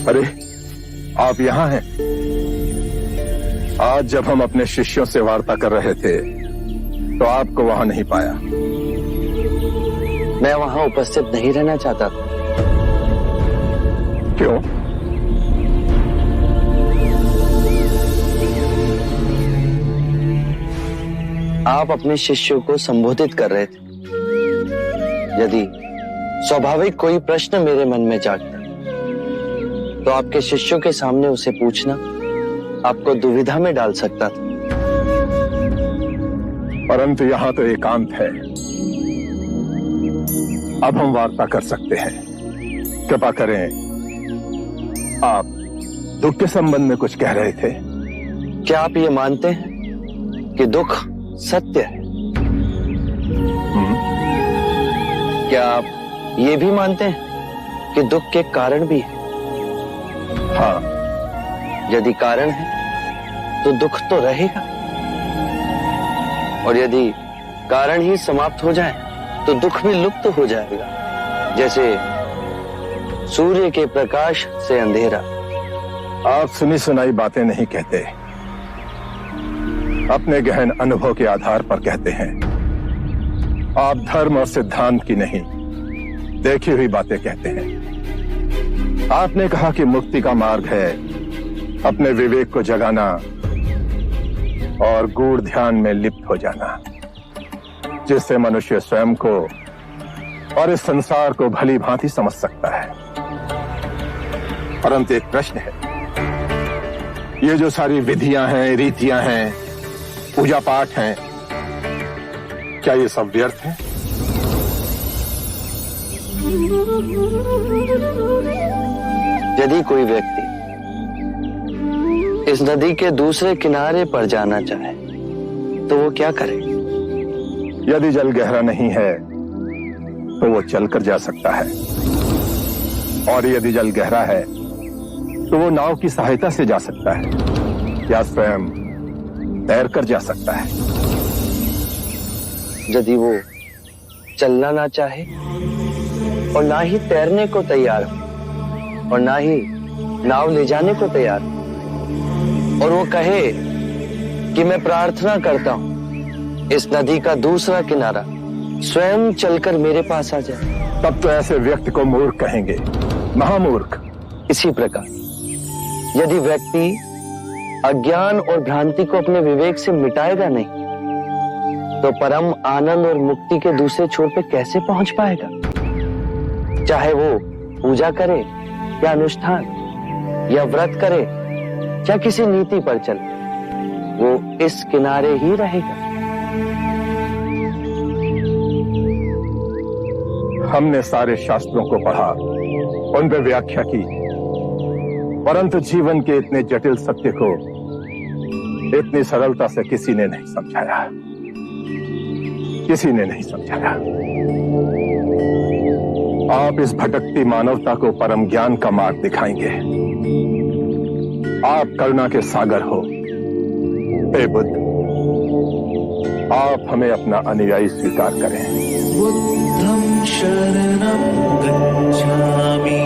अरे, आप यहाँ हैं? आज जब हम अपने शिष्यों से वार्ता कर रहे थे तो आपको वहां नहीं पाया। मैं वहां उपस्थित नहीं रहना चाहता था। क्यों? आप अपने शिष्यों को संबोधित कर रहे थे। यदि स्वाभाविक कोई प्रश्न मेरे मन में जागता तो आपके शिष्यों के सामने उसे पूछना आपको दुविधा में डाल सकता था। परंतु यहाँ तो एकांत है। अब हम वार्ता कर सकते हैं। कृपा करें, आप दुख के संबंध में कुछ कह रहे थे। क्या आप ये मानते हैं कि दुख सत्य है? क्या आप ये भी मानते हैं कि दुख के कारण भी है? हाँ। यदि कारण है तो दुख तो रहेगा, और यदि कारण ही समाप्त हो जाए तो दुख भी लुप्त हो जाएगा, जैसे सूर्य के प्रकाश से अंधेरा। आप सुनी सुनाई बातें नहीं कहते, अपने गहन अनुभव के आधार पर कहते हैं। आप धर्म और सिद्धांत की नहीं, देखी हुई बातें कहते हैं। आपने कहा कि मुक्ति का मार्ग है अपने विवेक को जगाना और गूढ़ ध्यान में लिप्त हो जाना, जिससे मनुष्य स्वयं को और इस संसार को भली भांति समझ सकता है। परंतु एक प्रश्न है, ये जो सारी विधियां हैं, रीतियां हैं, पूजा पाठ हैं, क्या ये सब व्यर्थ है? यदि कोई व्यक्ति इस नदी के दूसरे किनारे पर जाना चाहे तो वो क्या करे? यदि जल गहरा नहीं है तो वो चलकर जा सकता है, और यदि जल गहरा है तो वो नाव की सहायता से जा सकता है या स्वयं तैरकर जा सकता है। यदि वो चलना ना चाहे और ना ही तैरने को तैयार हो और ना ही नाव ले जाने को तैयार हो, और वो कहे कि मैं प्रार्थना करता हूं इस नदी का दूसरा किनारा स्वयं चलकर मेरे पास आ जाए, तब तो ऐसे व्यक्ति को मूर्ख कहेंगे, महामूर्ख। इसी प्रकार यदि व्यक्ति अज्ञान और भ्रांति को अपने विवेक से मिटाएगा नहीं तो परम आनंद और मुक्ति के दूसरे छोर पे कैसे पहुंच पाएगा? चाहे वो पूजा करे या अनुष्ठान या व्रत करे या किसी नीति पर चले, वो इस किनारे ही रहेगा। हमने सारे शास्त्रों को पढ़ा, उन पर व्याख्या की, परंतु जीवन के इतने जटिल सत्य को इतनी सरलता से किसी ने नहीं समझाया, किसी ने नहीं समझाया। आप इस भटकती मानवता को परम ज्ञान का मार्ग दिखाएंगे। आप करुणा के सागर हो। हे बुद्ध, आप हमें अपना अनुयायी स्वीकार करें। बुद्धं शरणं गच्छामि।